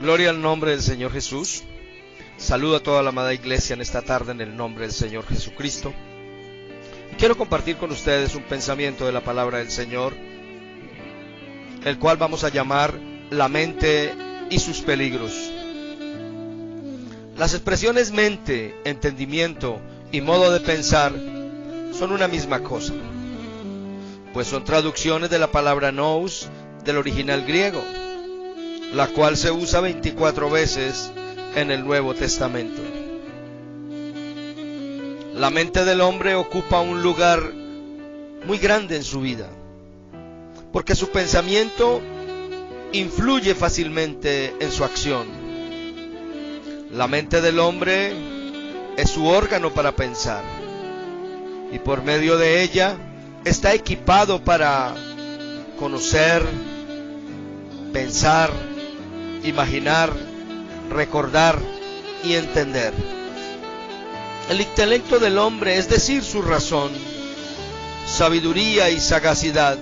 Gloria al nombre del Señor Jesús. Saludo a toda la amada iglesia en esta tarde en el nombre del Señor Jesucristo. Quiero compartir con ustedes un pensamiento de la palabra del Señor, el cual vamos a llamar la mente y sus peligros. Las expresiones mente, entendimiento y modo de pensar son una misma cosa, pues son traducciones de la palabra nous del original griego, la cual se usa 24 veces en el Nuevo Testamento. La mente del hombre ocupa un lugar muy grande en su vida, porque su pensamiento influye fácilmente en su acción. La mente del hombre es su órgano para pensar, y por medio de ella está equipado para conocer, pensar, imaginar, recordar y entender. El intelecto del hombre, es decir, su razón, sabiduría y sagacidad,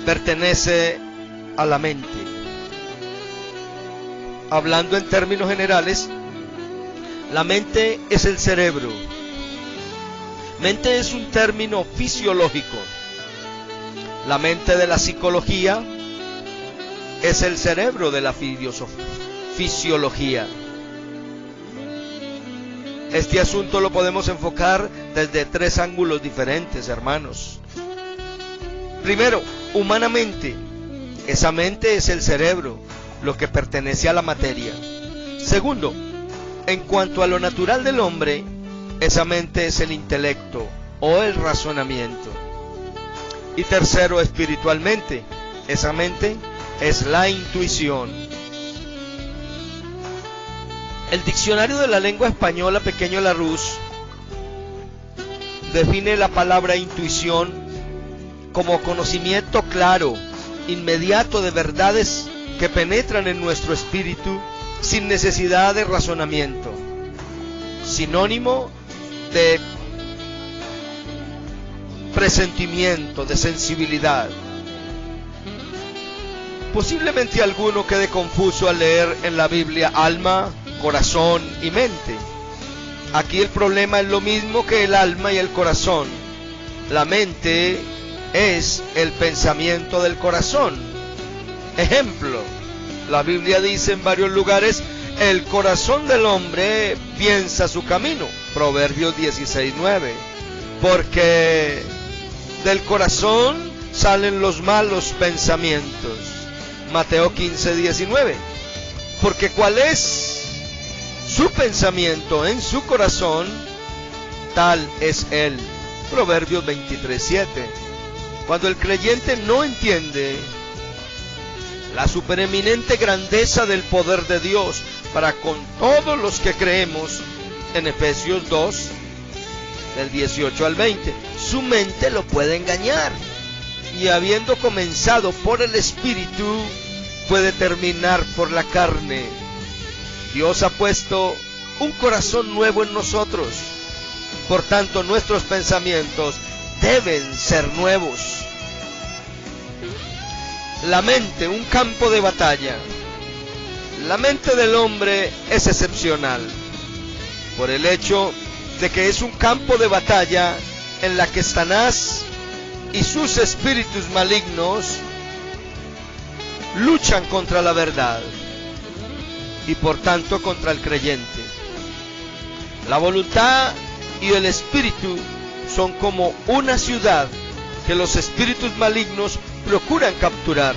pertenece a la mente. Hablando en términos generales, la mente es el cerebro. Mente es un término fisiológico. La mente de la psicología es el cerebro de la fisiología. Este asunto lo podemos enfocar desde 3 ángulos diferentes, hermanos. Primero, humanamente, esa mente es el cerebro, lo que pertenece a la materia. Segundo, en cuanto a lo natural del hombre, esa mente es el intelecto o el razonamiento. Y tercero, espiritualmente, esa mente es la intuición. El diccionario de la lengua española Pequeño Larousse define la palabra intuición como conocimiento claro, inmediato de verdades que penetran en nuestro espíritu sin necesidad de razonamiento. Sinónimo de presentimiento, de sensibilidad. Posiblemente alguno quede confuso al leer en la Biblia alma, corazón y mente. Aquí el problema es lo mismo que el alma y el corazón. La mente es el pensamiento del corazón. Ejemplo, la Biblia dice en varios lugares: el corazón del hombre piensa su camino. Proverbios 16:9. Porque del corazón salen los malos pensamientos. Mateo 15:19. Porque cuál es su pensamiento en su corazón, tal es él. Proverbios 23:7. Cuando el creyente no entiende la supereminente grandeza del poder de Dios para con todos los que creemos, en Efesios 2, del 18 al 20, su mente lo puede engañar. Y habiendo comenzado por el Espíritu, puede terminar por la carne. Dios ha puesto un corazón nuevo en nosotros. Por tanto, nuestros pensamientos deben ser nuevos. La mente, un campo de batalla. La mente del hombre es excepcional por el hecho de que es un campo de batalla en la que Satanás y sus espíritus malignos luchan contra la verdad y por tanto contra el creyente. La voluntad y el espíritu son como una ciudad que los espíritus malignos procuran capturar.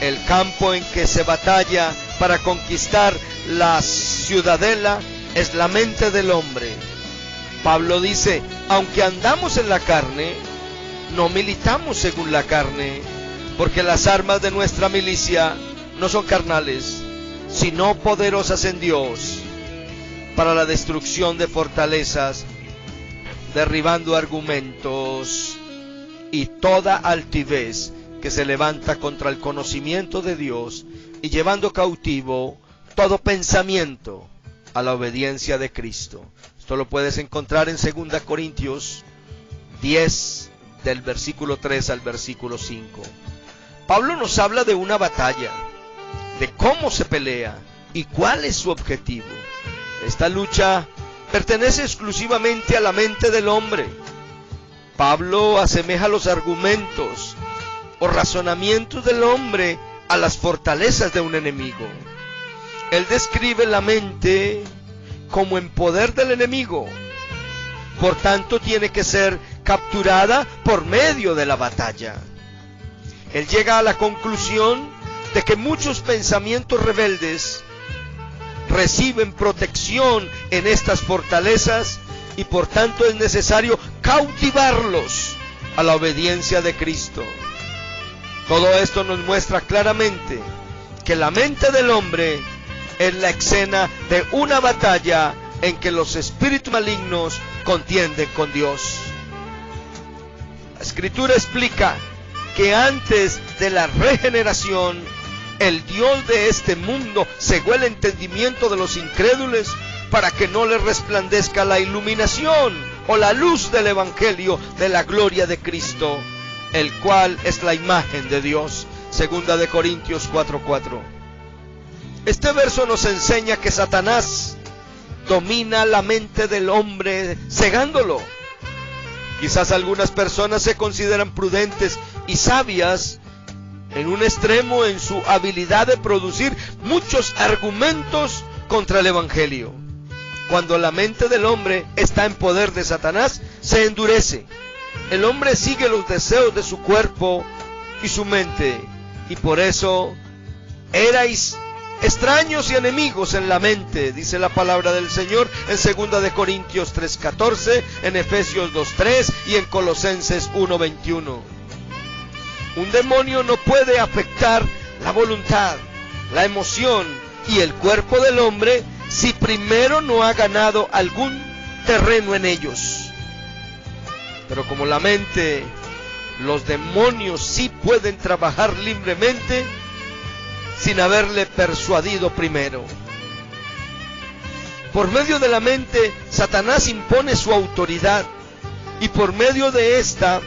El campo en que se batalla para conquistar la ciudadela es la mente del hombre. Pablo dice: aunque andamos en la carne, no militamos según la carne, porque las armas de nuestra milicia no son carnales, sino poderosas en Dios, para la destrucción de fortalezas, derribando argumentos y toda altivez que se levanta contra el conocimiento de Dios, y llevando cautivo todo pensamiento a la obediencia de Cristo. Esto lo puedes encontrar en 2 Corintios 10, del versículo 3 al versículo 5. Pablo nos habla de una batalla, de cómo se pelea y cuál es su objetivo. Esta lucha pertenece exclusivamente a la mente del hombre. Pablo asemeja los argumentos o razonamientos del hombre a las fortalezas de un enemigo. Él describe la mente como en poder del enemigo. Por tanto, tiene que ser capturada por medio de la batalla. Él llega a la conclusión de que muchos pensamientos rebeldes reciben protección en estas fortalezas y por tanto es necesario cautivarlos a la obediencia de Cristo. Todo esto nos muestra claramente que la mente del hombre es la escena de una batalla en que los espíritus malignos contienden con Dios. La Escritura explica que antes de la regeneración, el Dios de este mundo cegó el entendimiento de los incrédulos para que no les resplandezca la iluminación o la luz del Evangelio de la gloria de Cristo, el cual es la imagen de Dios. 2 Corintios 4:4. Este verso nos enseña que Satanás domina la mente del hombre, cegándolo. Quizás algunas personas se consideran prudentes y sabias en un extremo en su habilidad de producir muchos argumentos contra el Evangelio. Cuando la mente del hombre está en poder de Satanás, se endurece. El hombre sigue los deseos de su cuerpo y su mente, y por eso erais extraños y enemigos en la mente, dice la palabra del Señor en 2 Corintios 3:14, en Efesios 2:3 y en Colosenses 1:21. Un demonio no puede afectar la voluntad, la emoción y el cuerpo del hombre si primero no ha ganado algún terreno en ellos. Pero como la mente, los demonios sí pueden trabajar libremente sin haberle persuadido primero. Por medio de la mente, Satanás impone su autoridad, y por medio de esta,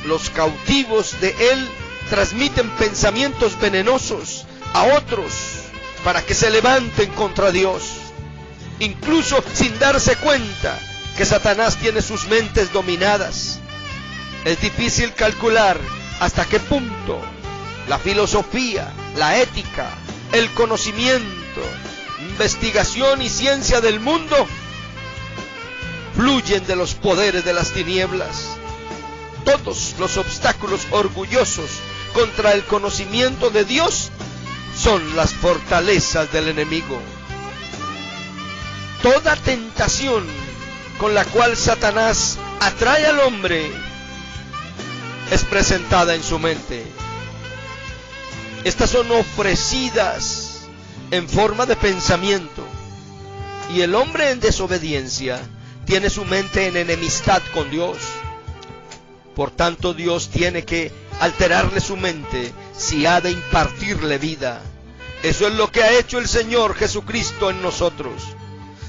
los cautivos de él transmiten pensamientos venenosos a otros para que se levanten contra Dios, incluso sin darse cuenta que Satanás tiene sus mentes dominadas. Es difícil calcular hasta qué punto la filosofía, la ética, el conocimiento, investigación y ciencia del mundo fluyen de los poderes de las tinieblas. Todos los obstáculos orgullosos contra el conocimiento de Dios son las fortalezas del enemigo. Toda tentación con la cual Satanás atrae al hombre es presentada en su mente. Estas son ofrecidas en forma de pensamiento, y el hombre en desobediencia tiene su mente en enemistad con Dios. Por tanto, Dios tiene que alterarle su mente si ha de impartirle vida. Eso es lo que ha hecho el Señor Jesucristo en nosotros.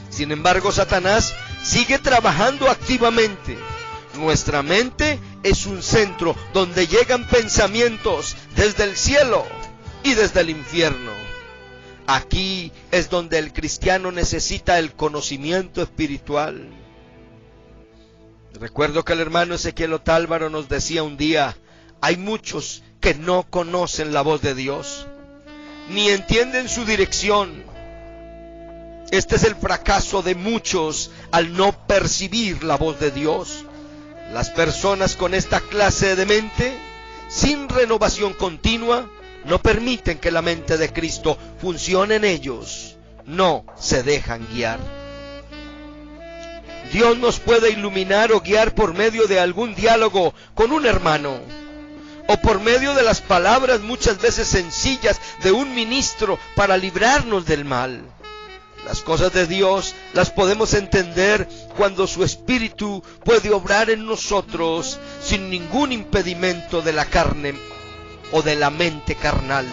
Sin embargo, Satanás sigue trabajando activamente. Nuestra mente es un centro donde llegan pensamientos desde el cielo y desde el infierno. Aquí es donde el cristiano necesita el conocimiento espiritual. Recuerdo que el hermano Ezequiel Otálvaro nos decía un día: hay muchos que no conocen la voz de Dios, ni entienden su dirección. Este es el fracaso de muchos al no percibir la voz de Dios. Las personas con esta clase de mente, sin renovación continua, no permiten que la mente de Cristo funcione en ellos. No se dejan guiar. Dios nos puede iluminar o guiar por medio de algún diálogo con un hermano, o por medio de las palabras muchas veces sencillas de un ministro para librarnos del mal. Las cosas de Dios las podemos entender cuando su Espíritu puede obrar en nosotros sin ningún impedimento de la carne o de la mente carnal.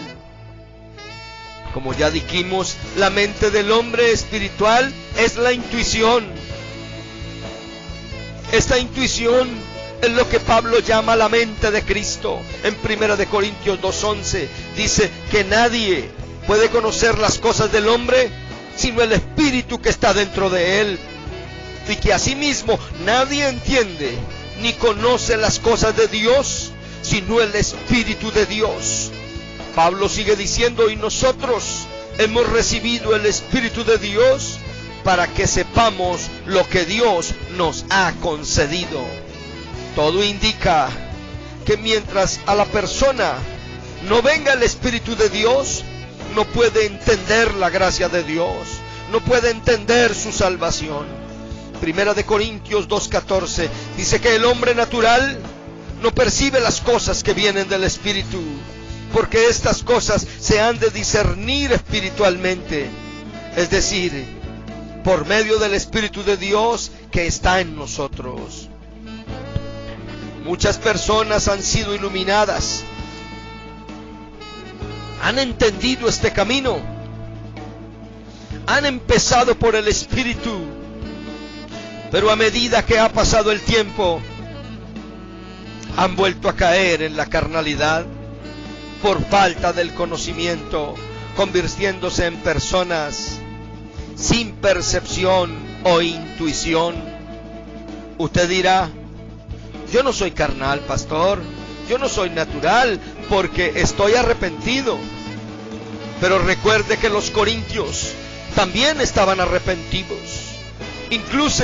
Como ya dijimos, la mente del hombre espiritual es la intuición. Esta intuición es lo que Pablo llama la mente de Cristo. En 1 Corintios 2:11 dice que nadie puede conocer las cosas del hombre sino el espíritu que está dentro de él, y que asimismo nadie entiende ni conoce las cosas de Dios sino el Espíritu de Dios. Pablo sigue diciendo: y nosotros hemos recibido el Espíritu de Dios para que sepamos lo que Dios nos ha concedido. Todo indica que mientras a la persona no venga el Espíritu de Dios, no puede entender la gracia de Dios, no puede entender su salvación. Primera de Corintios 2:14 dice que el hombre natural no percibe las cosas que vienen del Espíritu, porque estas cosas se han de discernir espiritualmente, es decir, por medio del Espíritu de Dios que está en nosotros. Muchas personas han sido iluminadas, han entendido este camino, han empezado por el Espíritu, pero a medida que ha pasado el tiempo, han vuelto a caer en la carnalidad por falta del conocimiento, convirtiéndose en personas sin percepción o intuición. Usted dirá: yo no soy carnal, pastor, yo no soy natural, porque estoy arrepentido. Pero recuerde que los corintios también estaban arrepentidos. Incluso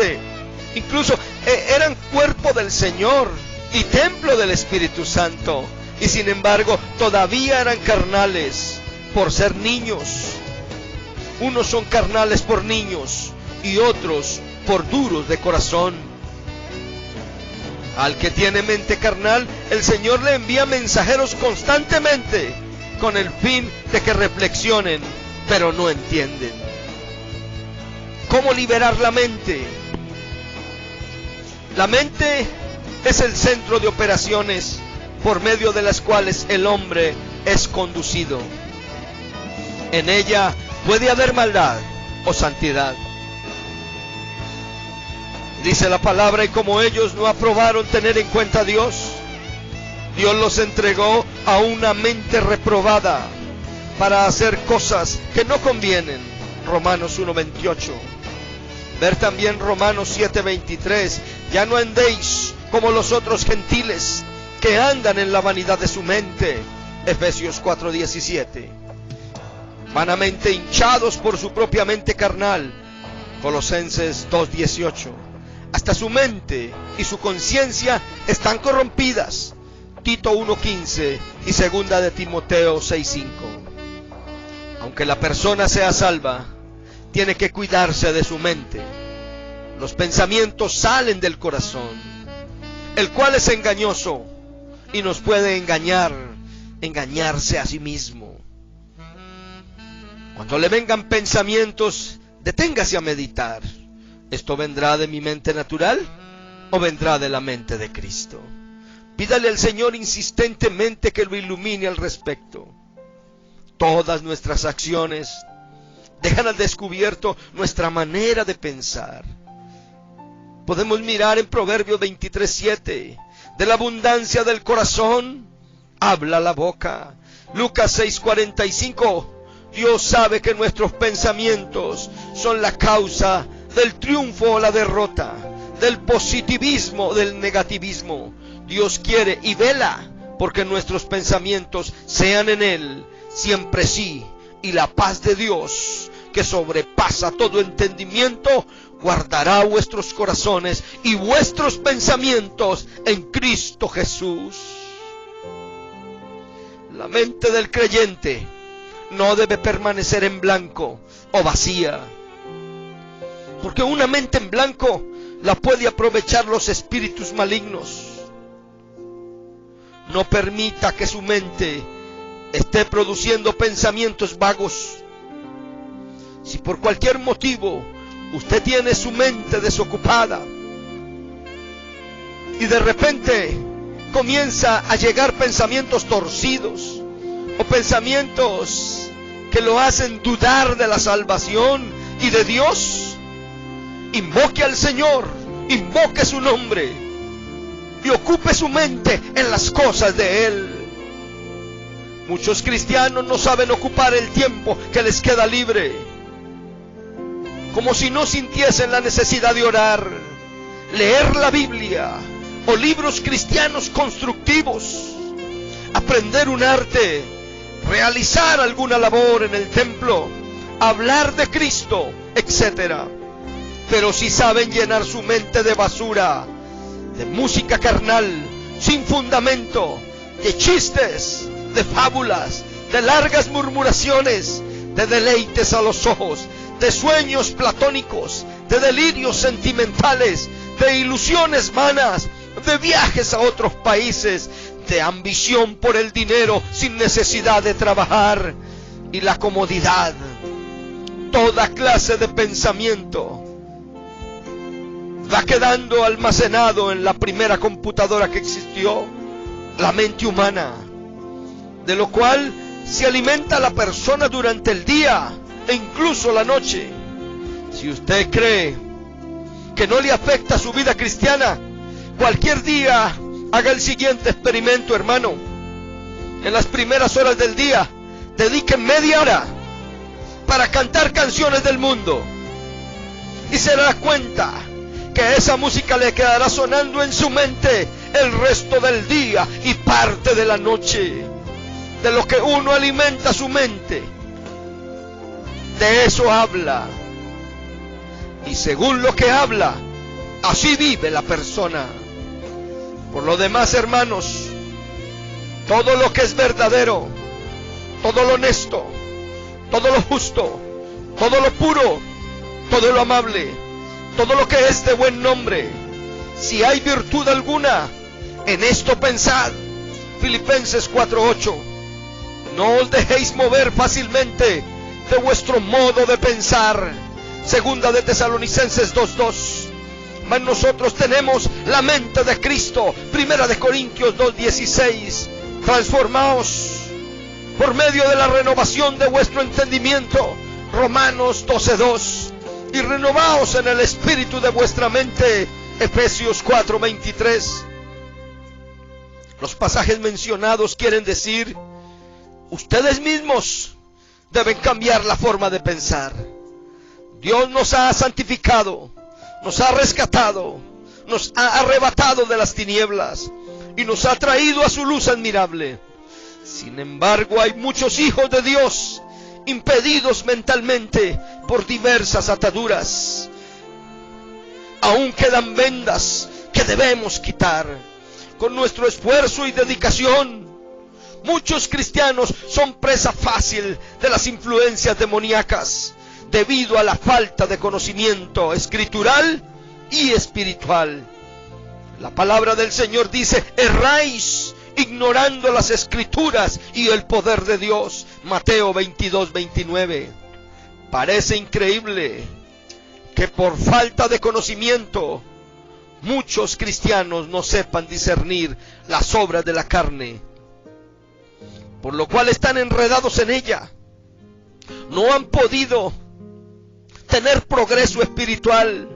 eran cuerpo del Señor y templo del Espíritu Santo, y sin embargo todavía eran carnales por ser niños. Unos son carnales por niños y otros por duros de corazón. Al que tiene mente carnal, el Señor le envía mensajeros constantemente con el fin de que reflexionen, pero no entienden. ¿Cómo liberar la mente? La mente es el centro de operaciones por medio de las cuales el hombre es conducido. En ella puede haber maldad o santidad. Dice la palabra: y como ellos no aprobaron tener en cuenta a Dios, Dios los entregó a una mente reprobada para hacer cosas que no convienen. Romanos 1:28. Ver también Romanos 7:23. Ya no andéis como los otros gentiles que andan en la vanidad de su mente. Efesios 4:17. Vanamente hinchados por su propia mente carnal. Colosenses 2:18. Hasta su mente y su conciencia están corrompidas. Tito 1:15 y 2 de Timoteo 6:5. Aunque la persona sea salva, tiene que cuidarse de su mente. Los pensamientos salen del corazón, el cual es engañoso y nos puede engañarse a sí mismo. Cuando le vengan pensamientos, deténgase a meditar. ¿Esto vendrá de mi mente natural o vendrá de la mente de Cristo? Pídale al Señor insistentemente que lo ilumine al respecto. Todas nuestras acciones dejan al descubierto nuestra manera de pensar. Podemos mirar en Proverbios 23:7. De la abundancia del corazón habla la boca. Lucas 6:45. Dios sabe que nuestros pensamientos son la causa del triunfo o la derrota, del positivismo o del negativismo. Dios quiere y vela porque nuestros pensamientos sean en Él siempre sí, y la paz de Dios, que sobrepasa todo entendimiento, guardará vuestros corazones y vuestros pensamientos en Cristo Jesús. La mente del creyente no debe permanecer en blanco o vacía, porque una mente en blanco la puede aprovechar los espíritus malignos. No permita que su mente esté produciendo pensamientos vagos. Si por cualquier motivo usted tiene su mente desocupada y de repente comienza a llegar pensamientos torcidos o pensamientos que lo hacen dudar de la salvación y de Dios, invoque al Señor, invoque su nombre y ocupe su mente en las cosas de Él. Muchos cristianos no saben ocupar el tiempo que les queda libre, como si no sintiesen la necesidad de orar, leer la Biblia o libros cristianos constructivos, aprender un arte, realizar alguna labor en el templo, hablar de Cristo, etc. Pero sí saben llenar su mente de basura, de música carnal, sin fundamento, de chistes, de fábulas, de largas murmuraciones, de deleites a los ojos, de sueños platónicos, de delirios sentimentales, de ilusiones vanas, de viajes a otros países, de ambición por el dinero sin necesidad de trabajar y la comodidad. Toda clase de pensamiento va quedando almacenado en la primera computadora que existió, la mente humana, de lo cual se alimenta la persona durante el día e incluso la noche. Si usted cree que no le afecta su vida cristiana, cualquier día haga el siguiente experimento, hermano. En las primeras horas del día, dedique media hora para cantar canciones del mundo y se dará cuenta que esa música le quedará sonando en su mente el resto del día y parte de la noche. De lo que uno alimenta su mente, de eso habla. Y según lo que habla, así vive la persona. Por lo demás, hermanos, todo lo que es verdadero, todo lo honesto, todo lo justo, todo lo puro, todo lo amable, todo lo que es de buen nombre, si hay virtud alguna, en esto pensad. Filipenses 4:8. No os dejéis mover fácilmente de vuestro modo de pensar. Segunda de Tesalonicenses 2:2. Mas nosotros tenemos la mente de Cristo. Primera de Corintios 2:16. Transformaos por medio de la renovación de vuestro entendimiento. Romanos 12:2. Y renovaos en el espíritu de vuestra mente. Efesios 4:23. Los pasajes mencionados quieren decir: ustedes mismos deben cambiar la forma de pensar. Dios nos ha santificado, nos ha rescatado, nos ha arrebatado de las tinieblas y nos ha traído a su luz admirable. Sin embargo, hay muchos hijos de Dios impedidos mentalmente por diversas ataduras. Aún quedan vendas que debemos quitar. Con nuestro esfuerzo y dedicación, muchos cristianos son presa fácil de las influencias demoníacas debido a la falta de conocimiento escritural y espiritual. La palabra del Señor dice: erráis ignorando las escrituras y el poder de Dios. Mateo 22:29. Parece increíble que por falta de conocimiento muchos cristianos no sepan discernir las obras de la carne, por lo cual están enredados en ella. No han podido tener progreso espiritual.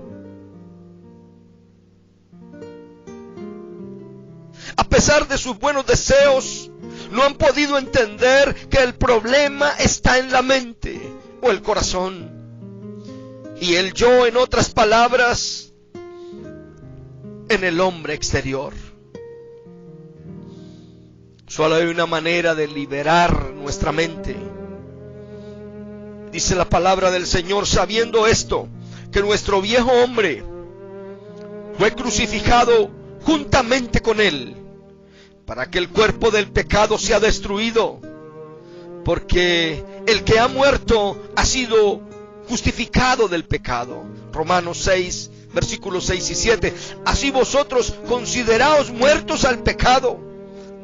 A pesar de sus buenos deseos, no han podido entender que el problema está en la mente o el corazón. Y el yo, en otras palabras, en el hombre exterior. Solo hay una manera de liberar nuestra mente. Dice la palabra del Señor: sabiendo esto, que nuestro viejo hombre fue crucificado juntamente con él, para que el cuerpo del pecado sea destruido, porque el que ha muerto ha sido justificado del pecado. Romanos 6, versículos 6 y 7. Así vosotros consideraos muertos al pecado.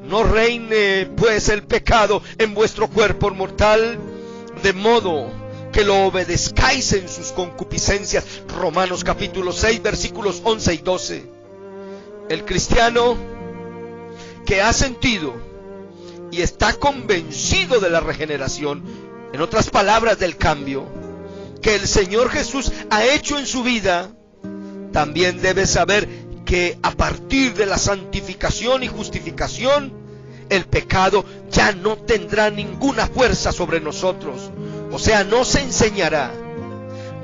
No reine pues el pecado en vuestro cuerpo mortal, de modo que lo obedezcáis en sus concupiscencias. Romanos capítulo 6, versículos 11 y 12. El cristiano que ha sentido y está convencido de la regeneración, en otras palabras, del cambio que el Señor Jesús ha hecho en su vida, también debe saber que a partir de la santificación y justificación, el pecado ya no tendrá ninguna fuerza sobre nosotros. O sea, no se enseñará.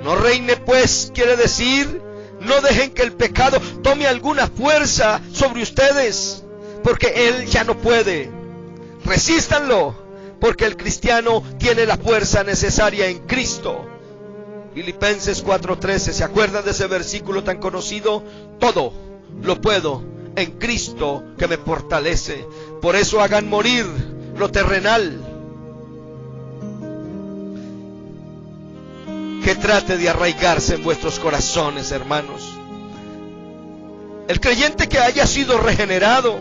No reine pues, quiere decir, no dejen que el pecado tome alguna fuerza sobre ustedes, porque él ya no puede. Resístanlo, porque el cristiano tiene la fuerza necesaria en Cristo. Filipenses 4:13, ¿se acuerdan de ese versículo tan conocido? Todo lo puedo en Cristo que me fortalece. Por eso hagan morir lo terrenal, que trate de arraigarse en vuestros corazones, hermanos. El creyente que haya sido regenerado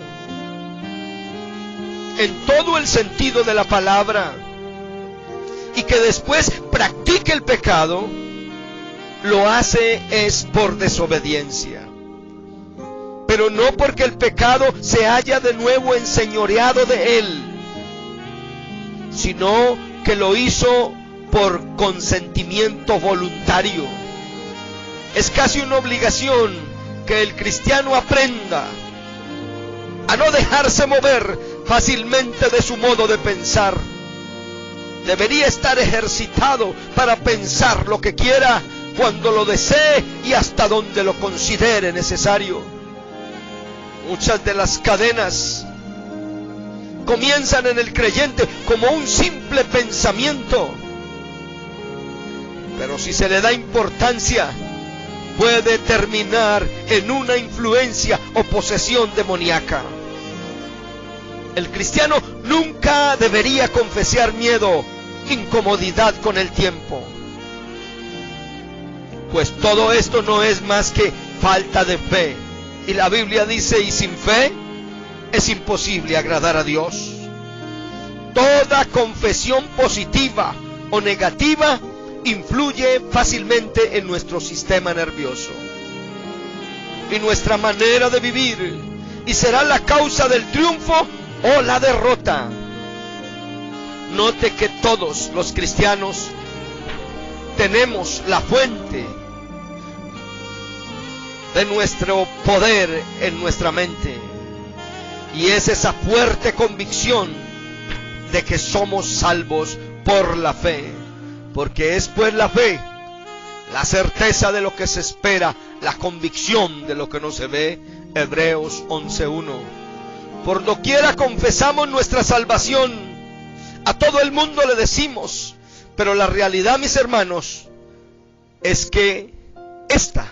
en todo el sentido de la palabra y que después practique el pecado, lo hace es por desobediencia, pero no porque el pecado se haya de nuevo enseñoreado de él, sino que lo hizo por consentimiento voluntario. Es casi una obligación que el cristiano aprenda a no dejarse mover fácilmente de su modo de pensar. Debería estar ejercitado para pensar lo que quiera, cuando lo desee y hasta donde lo considere necesario. Muchas de las cadenas comienzan en el creyente como un simple pensamiento, pero si se le da importancia, puede terminar en una influencia o posesión demoníaca. El cristiano nunca debería confesar miedo, incomodidad con el tiempo, pues todo esto no es más que falta de fe. Y la Biblia dice, y sin fe es imposible agradar a Dios. Toda confesión positiva o negativa influye fácilmente en nuestro sistema nervioso y nuestra manera de vivir, y será la causa del triunfo o la derrota. Note que todos los cristianos tenemos la fuente de nuestro poder en nuestra mente, y es esa fuerte convicción de que somos salvos por la fe, porque es pues la fe la certeza de lo que se espera, la convicción de lo que no se ve. Hebreos 11:1. Por doquiera confesamos nuestra salvación, a todo el mundo le decimos, pero la realidad, mis hermanos, es que esta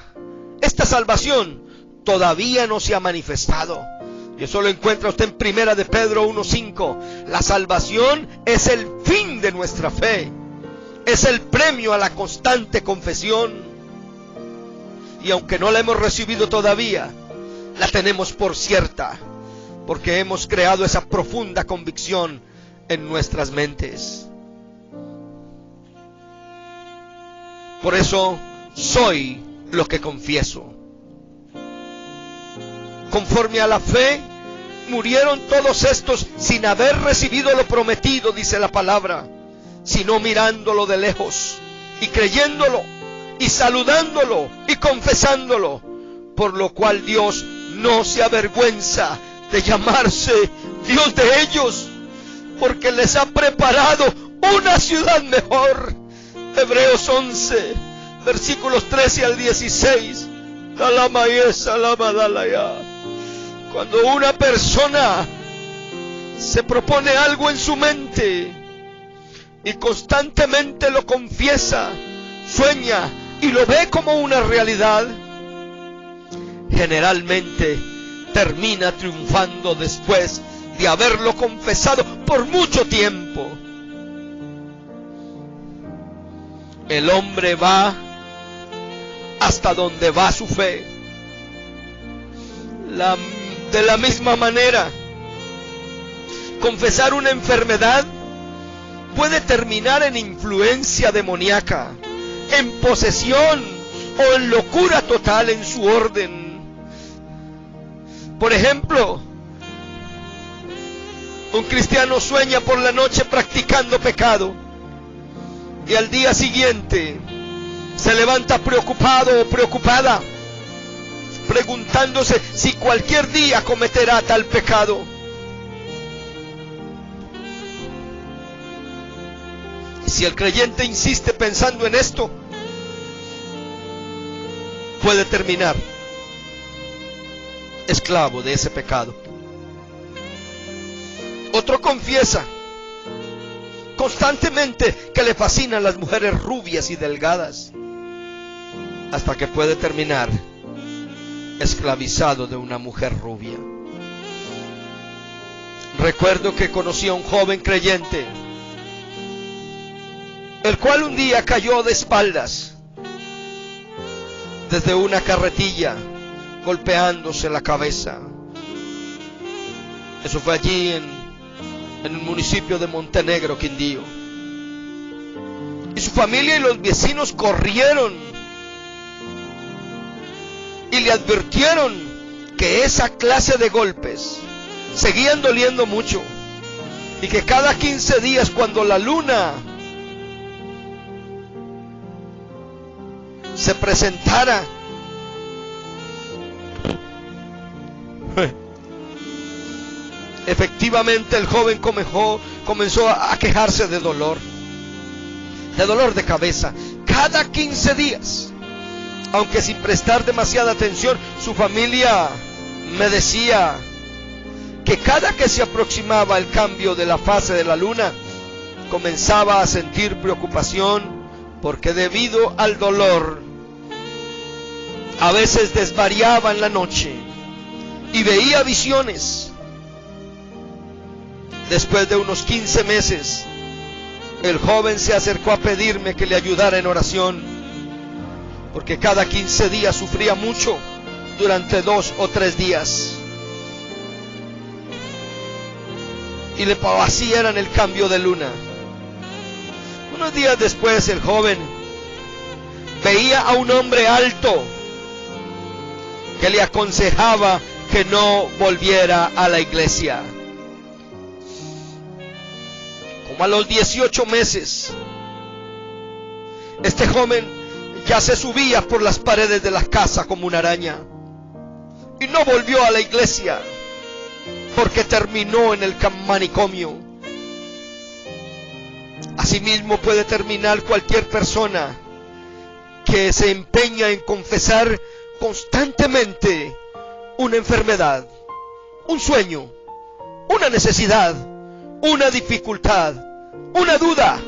salvación todavía no se ha manifestado. Y eso lo encuentra usted en Primera de Pedro 1:5. La salvación es el fin de nuestra fe, es el premio a la constante confesión. Y aunque no la hemos recibido todavía, la tenemos por cierta, porque hemos creado esa profunda convicción en nuestras mentes. Por eso soy lo que confieso. Conforme a la fe, murieron todos estos sin haber recibido lo prometido, dice la palabra, sino mirándolo de lejos y creyéndolo y saludándolo y confesándolo, por lo cual Dios no se avergüenza de llamarse Dios de ellos, porque les ha preparado una ciudad mejor. Hebreos 11, versículos 13 al 16. Cuando una persona se propone algo en su mente y constantemente lo confiesa, sueña y lo ve como una realidad, generalmente termina triunfando después de haberlo confesado por mucho tiempo. El hombre va hasta donde va su fe. De la misma manera, confesar una enfermedad puede terminar en influencia demoníaca, en posesión o en locura total en su orden. Por ejemplo, un cristiano sueña por la noche practicando pecado y al día siguiente se levanta preocupado o preocupada, preguntándose si cualquier día cometerá tal pecado. Si el creyente insiste pensando en esto, puede terminar esclavo de ese pecado. Otro confiesa constantemente que le fascinan las mujeres rubias y delgadas, hasta que puede terminar esclavizado de una mujer rubia. Recuerdo que conocí a un joven creyente, el cual un día cayó de espaldas desde una carretilla, golpeándose la cabeza. Eso fue allí en el municipio de Montenegro, Quindío. Y su familia y los vecinos corrieron y le advirtieron que esa clase de golpes seguían doliendo mucho, y que cada 15 días, cuando la luna se presentara, efectivamente el joven comenzó a quejarse de dolor de cabeza. Cada 15 días, aunque sin prestar demasiada atención, su familia me decía que cada que se aproximaba el cambio de la fase de la luna, comenzaba a sentir preocupación, porque debido al dolor, a veces desvariaba en la noche y veía visiones. Después de unos 15 meses, el joven se acercó a pedirme que le ayudara en oración, porque cada 15 días sufría mucho durante 2 o 3 días. Y le hacían el cambio de luna. Unos días después, el joven veía a un hombre alto que le aconsejaba que no volviera a la iglesia. Como a los 18 meses, este joven ya se subía por las paredes de la casa como una araña, y no volvió a la iglesia, porque terminó en el manicomio. Asimismo puede terminar cualquier persona que se empeña en confesar constantemente una enfermedad, un sueño, una necesidad, una dificultad, una duda.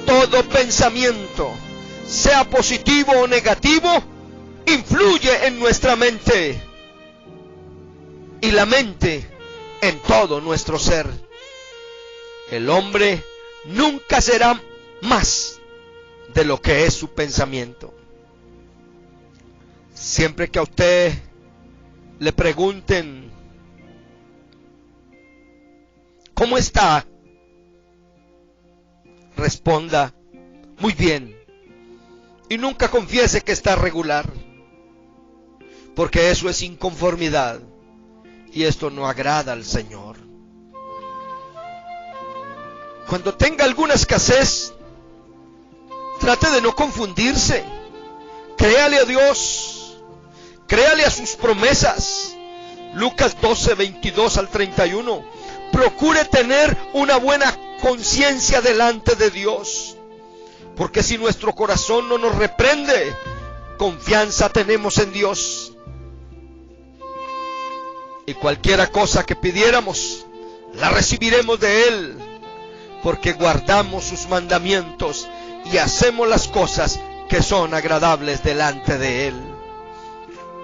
Todo pensamiento, sea positivo o negativo, influye en nuestra mente, y la mente en todo nuestro ser. El hombre nunca será más de lo que es su pensamiento. Siempre que a usted le pregunten ¿cómo está?, responda muy bien, y nunca confiese que está regular, porque eso es inconformidad, y esto no agrada al Señor. Cuando tenga alguna escasez, trate de no confundirse. Créale a Dios, créale a sus promesas. Lucas 12, 22 al 31. Procure tener una buena conciencia delante de Dios, porque si nuestro corazón no nos reprende, confianza tenemos en Dios. Y cualquiera cosa que pidiéramos, la recibiremos de Él, porque guardamos sus mandamientos y hacemos las cosas que son agradables delante de Él.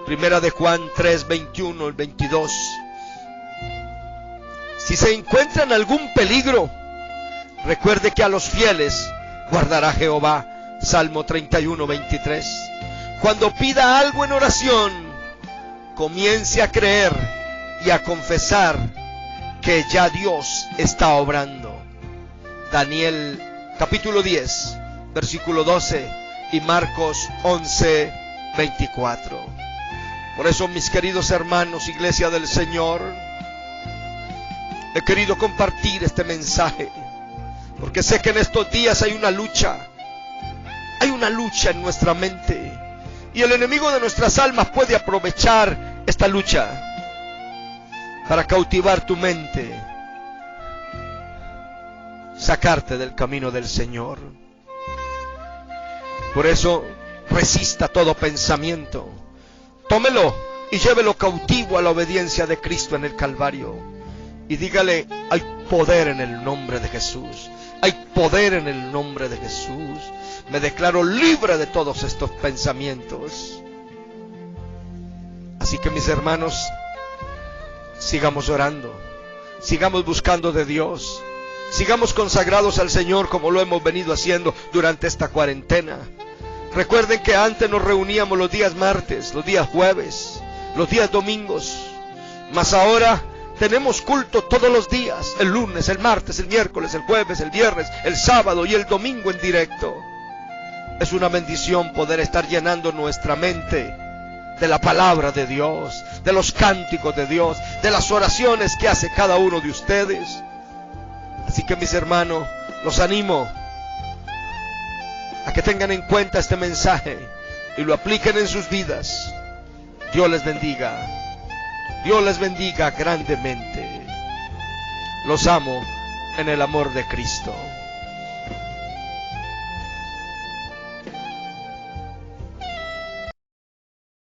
Primera de Juan 3, 21 al 22. Si se encuentra en algún peligro, recuerde que a los fieles guardará Jehová. Salmo 31, 23. Cuando pida algo en oración, comience a creer y a confesar que ya Dios está obrando. Daniel capítulo 10, versículo 12, y Marcos 11, 24. Por eso, mis queridos hermanos, Iglesia del Señor, he querido compartir este mensaje, porque sé que en estos días hay una lucha en nuestra mente, y el enemigo de nuestras almas puede aprovechar esta lucha para cautivar tu mente. sacarte del camino del Señor. Por eso, resista todo pensamiento. Tómelo y llévelo cautivo a la obediencia de Cristo en el Calvario. Y dígale, hay poder en el nombre de Jesús. Hay poder en el nombre de Jesús. Me declaro libre de todos estos pensamientos. Así que mis hermanos, sigamos orando. Sigamos buscando de Dios. Sigamos consagrados al Señor como lo hemos venido haciendo durante esta cuarentena. Recuerden que antes nos reuníamos los días martes, los días jueves, los días domingos. Mas ahora tenemos culto todos los días, el lunes, el martes, el miércoles, el jueves, el viernes, el sábado y el domingo en directo. Es una bendición poder estar llenando nuestra mente de la palabra de Dios, de los cánticos de Dios, de las oraciones que hace cada uno de ustedes. Así que mis hermanos, los animo a que tengan en cuenta este mensaje y lo apliquen en sus vidas. Dios les bendiga. Dios les bendiga grandemente. Los amo en el amor de Cristo.